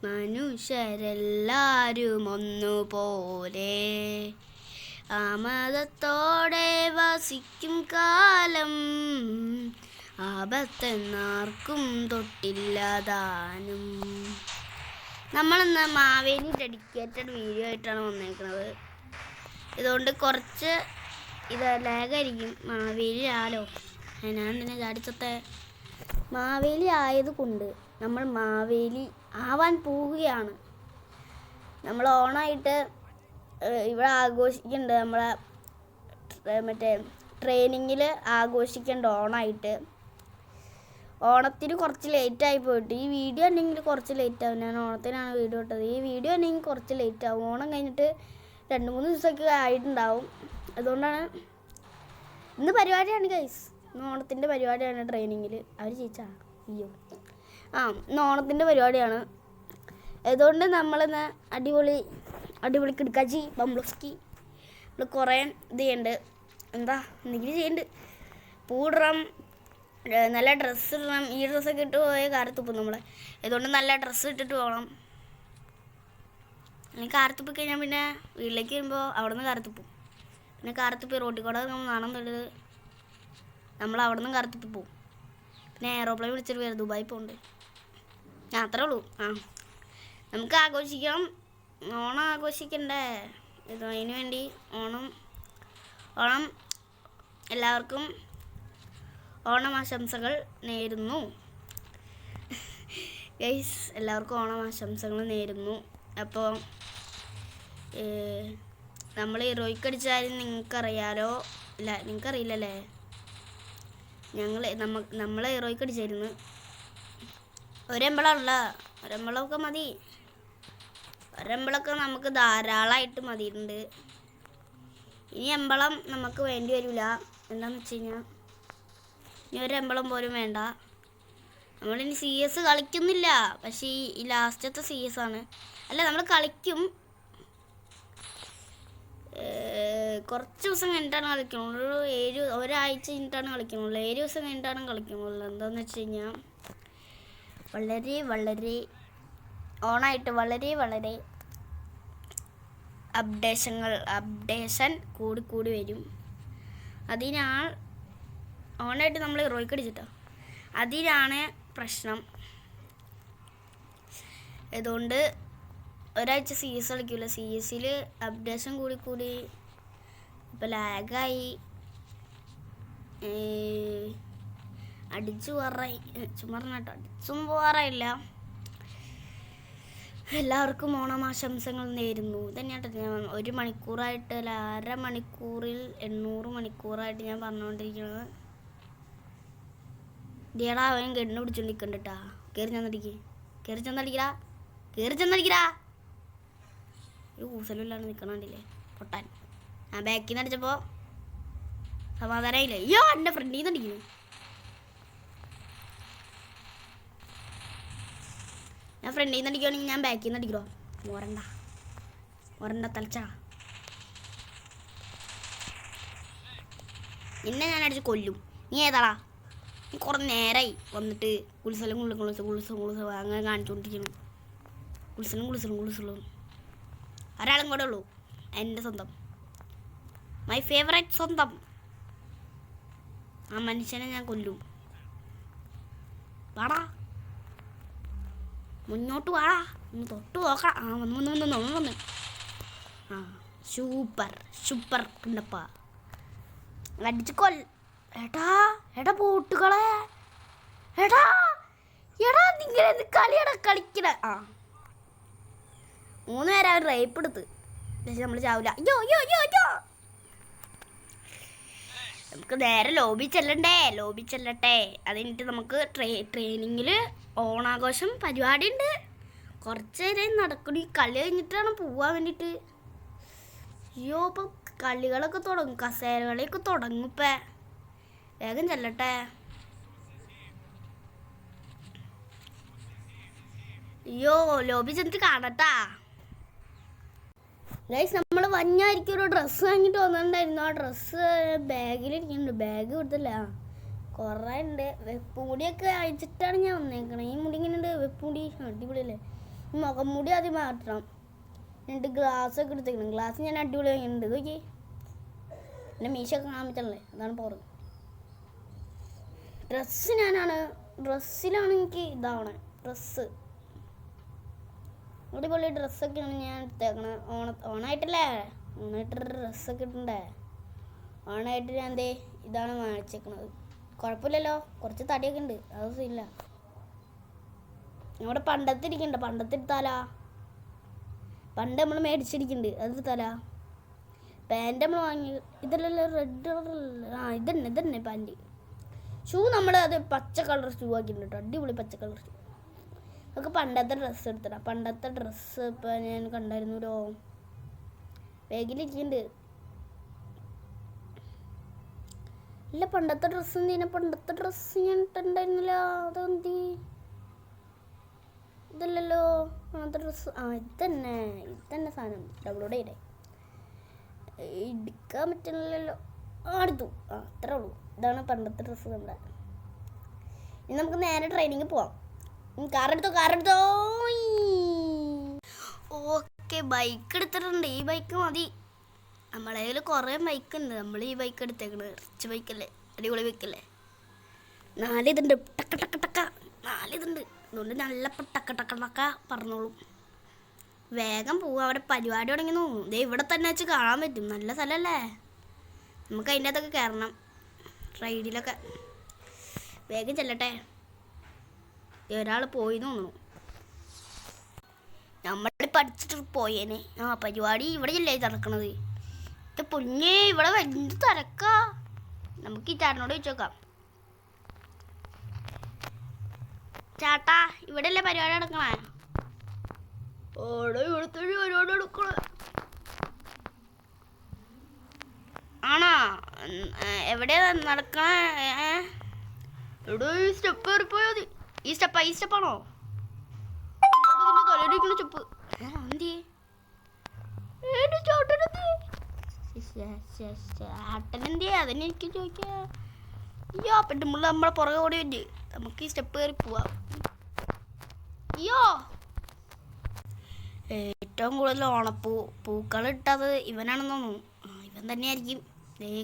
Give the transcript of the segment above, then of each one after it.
മനുഷ്യരെല്ലാരും ഒന്നുപോലെ ആമതത്തോടെ വസിക്കും കാലം ആപത്തെന്നാർക്കും തൊട്ടില്ലതാനും. നമ്മളിന്ന് മാവേലി ഡെഡിക്കേറ്റഡ് വീഡിയോ ആയിട്ടാണ് വന്നേക്കുന്നത്. ഇതുകൊണ്ട് കുറച്ച് ലാഗായിരിക്കും. മാവേലി ആലോ ഞാൻ തന്നെ ചാടിച്ചത്തെ മാവേലി ആയതുകൊണ്ട് നമ്മൾ മാവേലി ആവാൻ പോവുകയാണ്. നമ്മൾ ഓണായിട്ട് ഇവിടെ ആഘോഷിക്കുന്നുണ്ട്. നമ്മളെ മറ്റേ ട്രെയിനിങ്ങിൽ ആഘോഷിക്കേണ്ട ഓണായിട്ട്. ഓണത്തിന് കുറച്ച് ലേറ്റായി പോയിട്ട് ഈ വീഡിയോ ഉണ്ടെങ്കിൽ കുറച്ച് ലേറ്റാവും. ഞാൻ ഓണത്തിനാണ് വീഡിയോ ഇട്ടത്. ഈ വീഡിയോ ഉണ്ടെങ്കിൽ കുറച്ച് ലേറ്റാവും. ഓണം കഴിഞ്ഞിട്ട് 2-3 ദിവസമൊക്കെ ആയിട്ടുണ്ടാവും. അതുകൊണ്ടാണ് ഇന്ന് പരിപാടിയാണ് ഗൈസ്. ഇന്ന് ഓണത്തിൻ്റെ പരിപാടിയാണ് ട്രെയിനിങ്ങിൽ. അവർ ചോദിച്ചാ അയ്യോ ഇന്ന് ഓണത്തിൻ്റെ പരിപാടിയാണ്. അതുകൊണ്ട് നമ്മളിന്ന് അടിപൊളി കിടക്കാച്ചി ബംബ്ലോസ്കി നമ്മൾ കുറേ ഇത് ചെയ്യുന്നുണ്ട്. എന്താ എന്തെങ്കിലും ചെയ്യുന്നുണ്ട്. പൂടിടണം, നല്ല ഡ്രസ്സ് ഇടണം. ഈ ഡ്രസ്സൊക്കെ ഇട്ട് പോയ കാരത്തുപ്പും നമ്മളെ. അതുകൊണ്ട് നല്ല ഡ്രസ്സ് ഇട്ടിട്ട് പോകണം. അല്ലെങ്കിൽ കാരത്തുപ്പി കഴിഞ്ഞാൽ പിന്നെ വീട്ടിലേക്ക് വരുമ്പോൾ അവിടെ നിന്ന് കാരത്തുപ്പും. പിന്നെ കാരത്തുപ്പി റോട്ടിൽ കൂടെ നാണം തൊട്ട് നമ്മൾ അവിടെ നിന്ന് കാരത്തുപ്പി പോവും. പിന്നെ എയറോപ്ലെയിൻ വിളിച്ചിട്ട് വരും. ദുബായി പോകുന്നുണ്ട്. അത്രേ ഉള്ളൂ. നമുക്ക് ആഘോഷിക്കാം. ഓണം ആഘോഷിക്കണ്ടേ? അതിന് വേണ്ടി ഓണം എല്ലാവർക്കും ഓണമാശംസകൾ നേരുന്നു ഗൈസ്. എല്ലാവർക്കും ഓണമാശംസകൾ നേരുന്നു. അപ്പോൾ നമ്മൾ ഹീറോയ്ക്ക് അടിച്ചാലും നിങ്ങൾക്കറിയാലോ. ഇല്ല, നിങ്ങൾക്കറിയില്ലല്ലേ. നമ്മൾ ഹീറോയ്ക്ക് അടിച്ചായിരുന്നു. ഒരെമ്പളമൊക്കെ മതി. ഒരെമ്പളമൊക്കെ നമുക്ക് ധാരാളമായിട്ട് മതിയിട്ടുണ്ട്. ഇനി എമ്പളം നമുക്ക് വേണ്ടി വരില്ല. എന്താണെന്ന് വെച്ച് കഴിഞ്ഞാൽ ഇനി ഒരെമ്പളം പോലും വേണ്ട. നമ്മളിനി CS കളിക്കുന്നില്ല. പക്ഷേ ഈ ലാസ്റ്റത്തെ CS ആണ്. അല്ല, നമ്മൾ കളിക്കും. കുറച്ച് ദിവസം കഴിഞ്ഞിട്ടാണ് കളിക്കണുള്ളൂ. ഒരാഴ്ച കഴിഞ്ഞിട്ടാണ് കളിക്കണുള്ളൂ. 7 ദിവസം കഴിഞ്ഞിട്ടാണ് കളിക്കണുള്ളൂ. എന്താണെന്ന് വെച്ച് കഴിഞ്ഞാൽ വളരെ ഓണായിട്ട് വളരെ അപ്ഡേഷൻ കൂടി വരും. അതിനാണ് ഓണായിട്ട് നമ്മൾ ഹീറോയ്ക്ക് അടിച്ചിട്ടോ. അതിനാണ് പ്രശ്നം. അതുകൊണ്ട് ഒരാഴ്ച CS കളിക്കില്ല. CS അപ്ഡേഷൻ കൂടി ഇപ്പം ലാഗായി അടിച്ചു പോറായി. ചുമർന്നാട്ടോ അടിച്ചും പോറായില്ല. എല്ലാവർക്കും ഓണമാശംസകൾ നേരുന്നു. തന്നെയാട്ടോ ഞാൻ 1 മണിക്കൂറായിട്ട് അല്ല 1/2 മണിക്കൂറിൽ 800 മണിക്കൂറായിട്ട് ഞാൻ പറഞ്ഞുകൊണ്ടിരിക്കുന്നത്. ഡിയടാ അവൻ കെണ്ണു പിടിച്ചോണ്ടിരിക്കണ്ടട്ടാ. കയറി ചെന്നടിക്കടാ. ഒരു കൂസലില്ലാണ്ട് നിൽക്കണണ്ടില്ലേ പൊട്ടാൻ. ഞാൻ ബാക്കിൽ നിന്ന് അടിച്ചപ്പോൾ സമാധാനമായില്ലേ. അയ്യോ, എൻ്റെ ഫ്രണ്ടിൽ നിന്ന് അടിക്കുന്നു. ഞാൻ ഫ്രണ്ടിൽ നിന്ന് അടിക്കുകയാണെങ്കിൽ ഞാൻ ബാക്കിൽ നിന്ന് അടിക്കണോ. മോരണ്ട തലച്ച. നിന്നെ ഞാൻ അടിച്ച് കൊല്ലും. നീ ഏതാടാ? നീ കുറേ നേരമായി വന്നിട്ട് കുളിസലും അങ്ങനെ കാണിച്ചുകൊണ്ടിരിക്കുന്നു. കുളിസലും ഒരാളും കൂടെ ഉള്ളൂ. എൻ്റെ സ്വന്തം, മൈ ഫേവറേറ്റ് സ്വന്തം. ആ മനുഷ്യനെ ഞാൻ കൊല്ലും. വാടാ, മുന്നോട്ട് വാടാ, ഒന്ന് തൊട്ട് നോക്കാം. വന്ന് സൂപ്പർ ഉണ്ടപ്പാ. അടിച്ച് എടാ പോട്ടുകളെ. എടാ നിങ്ങൾ കളിക്കണ. 3 പേരെ അവർ റേപ്പ് എടുത്ത്. പക്ഷെ നമ്മൾ ചാവില്ല. അയ്യോ നമുക്ക് നേരെ ലോബി ചെല്ലട്ടെ. അതിനിട്ട് നമുക്ക് ട്രെയിനിങ്ങിൽ ഓണാഘോഷം പരിപാടി ഉണ്ട്. കുറച്ച് നേരം നടക്കണം. ഈ കളി കഴിഞ്ഞിട്ടാണ് പോവാൻ വേണ്ടിയിട്ട്. അയ്യോ, ഇപ്പം കളികളൊക്കെ തുടങ്ങും. കസേരകളിയൊക്കെ തുടങ്ങും. ഇപ്പം വേഗം ചെല്ലട്ടെ. അയ്യോ, ലോബി ചെന്നിട്ട് കാണട്ടാ ഗൈസ്. നമ്മൾ വഞ്ഞായിരിക്കും ഒരു ഡ്രസ്സ് വാങ്ങിയിട്ട് വന്നിട്ടുണ്ടായിരുന്നു. ആ ഡ്രസ്സ് ബാഗിലിരിക്കുന്നുണ്ട്. ബാഗ് കൊടുത്തില്ല. കുറേ ഉണ്ട്. വെപ്പുമുടിയൊക്കെ അയച്ചിട്ടാണ് ഞാൻ വന്നേക്കണേ. ഈ മുടി ഇങ്ങനെ ഉണ്ട്. വെപ്പുമുടി അടിപൊളിയല്ലേ. മുഖം മൂടി ആദ്യം മാറ്റണം. എന്നിട്ട് ഗ്ലാസ് ഒക്കെ എടുത്തേക്കണം. ഗ്ലാസ് ഞാൻ അടിപൊളിയായിട്ടുണ്ട്. നോക്കി എൻ്റെ മീശൊക്കെ കാണാൻ പറ്റണല്ലേ, അതാണ് പോറ്. ഡ്രസ്സിലാണ് എനിക്ക് ഇതാവണേ. ഡ്രസ്സ് അടിപൊളി ഡ്രസ്സൊക്കെയാണ് ഞാൻ എടുത്തേക്കണത്. ഓണായിട്ടല്ലേ, ഓണായിട്ട് ഡ്രസ്സൊക്കെ ഇട്ടുണ്ടേ. ഓണായിട്ട് ഞാൻ എന്തേ ഇതാണ് വാങ്ങിച്ചേക്കണത്. കുഴപ്പമില്ലല്ലോ, കുറച്ച് തടിയൊക്കെ ഉണ്ട്, അതൊന്നും ഇല്ല. നമ്മുടെ പണ്ടത്തെ ഇരിക്കണ്ട, പണ്ടത്തെ എടുത്താലാ. പണ്ട് നമ്മൾ മേടിച്ചിരിക്കുന്നുണ്ട്, അത് എടുത്താലാ. പാൻറ് നമ്മൾ വാങ്ങി, ഇതല്ലല്ലോ റെഡ് കളറല്ല. ഇതന്നെ പാൻറ്. ഷൂ നമ്മൾ അത് പച്ച കളർ ഷൂ ആക്കിയിട്ടുണ്ട് കേട്ടോ, അടിപൊളി പച്ച കളർ ഷൂ. നമുക്ക് പണ്ടത്തെ ഡ്രസ്സ് എടുത്തിടാം. പണ്ടത്തെ ഡ്രസ്സ് ഇപ്പം ഞാൻ കണ്ടായിരുന്നല്ലോ, ബാഗിലിരിക്കുന്നുണ്ട്. ഇല്ല, പണ്ടത്തെ ഡ്രസ്സ് എന്തിനാ? പണ്ടത്തെ ഡ്രസ്സ് ഞാൻ ഇട്ടുണ്ടായിരുന്നില്ല. അതെന്തി ഇതല്ലല്ലോ പണ്ടത്തെ ഡ്രസ്സ്. ഇതന്നെ സാധനം. ഡൗൺലോഡ് ചെയ്തേ, എടുക്കാൻ പറ്റുന്നില്ലല്ലോ. എടുത്തു. അത്രേ ഉള്ളൂ. ഇതാണ് പണ്ടത്തെ ഡ്രസ്സ് നമ്മുടെ. ഇനി നമുക്ക് നേരെ ട്രെയിനിങ് പോവാം. കാറെടുത്തോ. ഓക്കെ, ബൈക്ക് എടുത്തിട്ടുണ്ട്. ഈ ബൈക്ക് മതി. നമ്മളെ കയ്യിൽ കുറേ ബൈക്ക് ഉണ്ട്. നമ്മൾ ഈ ബൈക്ക് എടുത്തേക്കണത് റിച്ച് ബൈക്കല്ലേ, അടിപൊളി ബൈക്കല്ലേ. 4 ഇതുണ്ട്, ടക്ക ടക്ക ടക്ക 4 ഇതുണ്ട്. അതുകൊണ്ട് നല്ല ടക്ക ടക്ക ടക്ക പറഞ്ഞോളൂ. വേഗം പോവുക, അവിടെ പരിപാടി തുടങ്ങി തോന്നുന്നു. ദേ ഇവിടെ തന്നെ വെച്ച് കാണാൻ പറ്റും, നല്ല സ്ഥലമല്ലേ. നമുക്ക് അതിൻ്റെ അകത്തൊക്കെ കയറണം, റൈഡിലൊക്കെ. വേഗം ചെല്ലട്ടെ. ഒരാൾ പോയി തോന്നുന്നു. നമ്മൾ പഠിച്ചിട്ട് പോയേനെ. പരിപാടി ഇവിടെ അല്ലേ നടക്കണത്. പൊന്നേ, ഇവിടെ വലിയ തിരക്കാ. നമുക്ക് ഈ ചേട്ടനോട് ചോദിച്ചോക്കാം. ചേട്ടാ, ഇവിടെ അല്ലേ പരിപാടി നടക്കണേ? ഇവിടുത്തെ പരിപാടി നടക്കണേ ആണോ? എവിടെയാ നടക്കണേ? എവിടെ ഈ സ്റ്റെപ്പ് കയറിപ്പോയാ മതി. ഈ സ്റ്റെപ്പാണോ? തലയിടിക്കുന്ന സ്റ്റെപ്പ്. ചേട്ടനെന്തിയാ? അതന്നെ എനിക്ക് ചോദിക്കാ. അയ്യോ, പെട്ടുമ്പോൾ നമ്മളെ പുറകെ ഓടി വരും. നമുക്ക് ഈ സ്റ്റെപ്പ് കയറി പോവാം. അയ്യോ, ഏറ്റവും കൂടുതൽ പൂക്കൾ ഇട്ടത് ഇവനാണെന്ന് തോന്നുന്നു. ഇവൻ തന്നെയായിരിക്കും.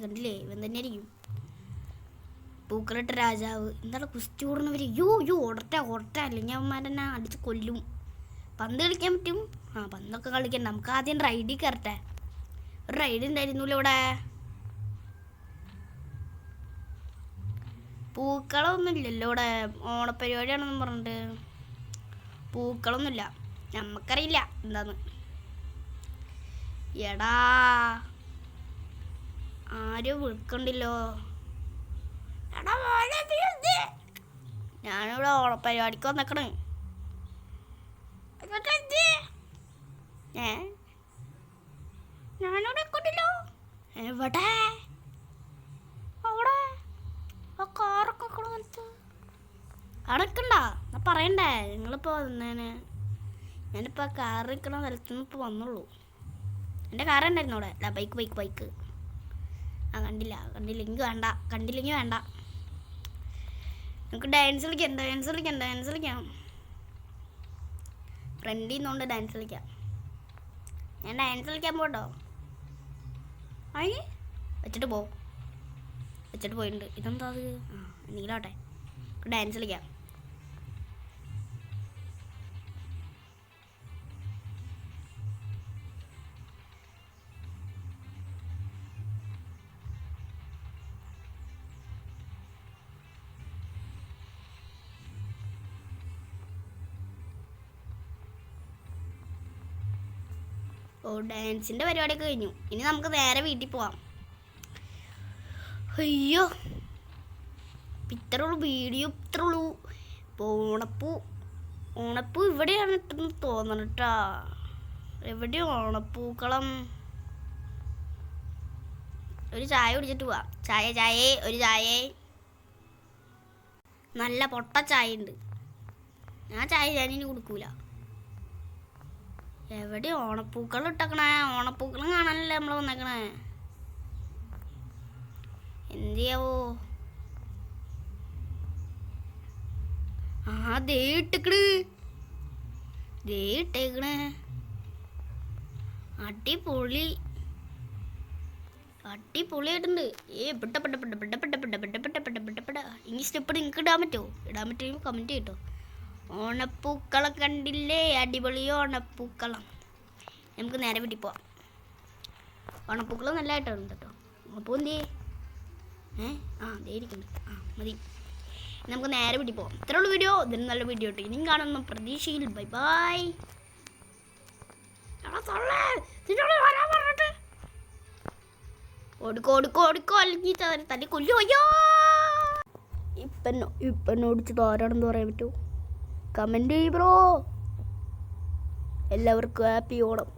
കണ്ടില്ലേ, ഇവൻ തന്നെയായിരിക്കും പൂക്കളിട്ട രാജാവ്. എന്താണ് കുസ്തി ഓടുന്നവർ? യോ ഓടട്ടെ, അല്ലെങ്കിൽ അവന്മാരെന്നെ അടിച്ച് കൊല്ലും. പന്ത് കളിക്കാൻ പറ്റും. പന്തൊക്കെ കളിക്കണ്ട. നമുക്ക് ആദ്യം റൈഡിൽ കയറട്ടെ. ഒരു റൈഡ് ഉണ്ടായിരുന്നല്ലോ ഇവിടെ. പൂക്കളൊന്നും ഇല്ലല്ലോ ഇവിടെ. ഓണപ്പരിപാടിയാണെന്നും പറഞ്ഞിട്ട് പൂക്കളൊന്നുമില്ല. നമുക്കറിയില്ല എന്താന്ന്. എടാ, ആരും വിളിക്കണ്ടല്ലോ. എടാ, ഞാനിവിടെ ഓണപ്പരിപാടിക്ക് വന്നേക്കണേ. ഞാനിവിടെ കൊണ്ടല്ലോ. എവിടെ? അവിടെ ആ കാറൊക്കെ സ്ഥലത്ത് അടക്കണ്ട. ഞാൻ പറയണ്ടേ, നിങ്ങളിപ്പോൾ വന്നേനെ. ഞാനിപ്പോൾ കാർ നിൽക്കണ സ്ഥലത്തുനിന്ന് ഇപ്പോൾ വന്നുള്ളൂ. എൻ്റെ കാറുണ്ടായിരുന്നു അവിടെ. അല്ല, ബൈക്ക്. കണ്ടില്ലെങ്കിൽ വേണ്ട. നമുക്ക് ഡാൻസ് കളിക്കാം. ഫ്രണ്ടിൽ നിന്നുകൊണ്ട് ഡാൻസ് കളിക്കാം. ഞാൻ ഡാൻസ് കളിക്കാൻ പോട്ടോ. വെച്ചിട്ട് പോയിട്ടുണ്ട്. ഇതെന്താ അത്? എന്തെങ്കിലും ആട്ടെ, ഡാൻസ് കളിക്കാം. ഡാൻസിൻ്റെ പരിപാടിയൊക്കെ കഴിഞ്ഞു. ഇനി നമുക്ക് നേരെ വീട്ടിൽ പോവാം. അയ്യോ, ഇത്രയുള്ളൂ വീഡിയോ, ഇത്രയുള്ളൂ. ഓണപ്പൂ ഇവിടെയാണ് ഇട്ടെന്ന് തോന്നണം കേട്ടാ. എവിടെയോ ഓണപ്പൂക്കളം. ഒരു ചായ കുടിച്ചിട്ട് പോവാം. ഒരു ചായ. നല്ല പൊട്ട ചായ ഉണ്ട്. ഞാനിനി കുടിക്കൂല. എവിടെ ഓണപ്പൂക്കൾ ഇട്ടേക്കണേ? ഓണപ്പൂക്കളും കാണാനല്ലേ നമ്മൾ വന്നേക്കണേ. എന്ത് ചെയ്യാവോ? ദേ ഇട്ടിക്കണ്. ദേ ഇട്ടേക്കണേ. അടിപൊളി അടിപൊളിയായിട്ടുണ്ട്. പെട്ട പെട്ട പെട്ട പെട്ട പെട്ട പെട്ട പെട്ട പെട്ട പെട്ട പെട്ട പെട്ട. ഇനി സ്റ്റെപ്പ് നിങ്ങൾക്ക് ഇടാൻ പറ്റുമോ? ഇടാൻ പറ്റുമെങ്കിൽ കമൻറ്റ് ചെയ്യട്ടോ. ഓണപ്പൂക്കളം കണ്ടില്ലേ? അടിപൊളി ഓണപ്പൂക്കളം. നമുക്ക് നേരെ വീട്ടിൽ പോവാം. ഓണപ്പൂക്കളം നല്ലതായിട്ടുണ്ട് കേട്ടോ. അപ്പോൾ എന്ത് ഇരിക്കുന്നുണ്ട്. മതി, നമുക്ക് നേരെ വീട്ടിൽ പോവാം. ഇത്രയുള്ള വീഡിയോ. ഇതിന് നല്ല വീഡിയോ ഇട്ട് ഇനിയും കാണുന്ന പ്രതീക്ഷയിൽ ബൈ ബൈ. ഓടിക്കോ അല്ലെങ്കിൽ തല്ലി കൊല്ലോ. ഇപ്പം ഓടിച്ചത് ആരാണെന്ന് പറയാൻ പറ്റുമോ? കമൻറ്റ് ചെയ്യ് ബ്രോ. എല്ലാവർക്കും ഹാപ്പി ഓണം.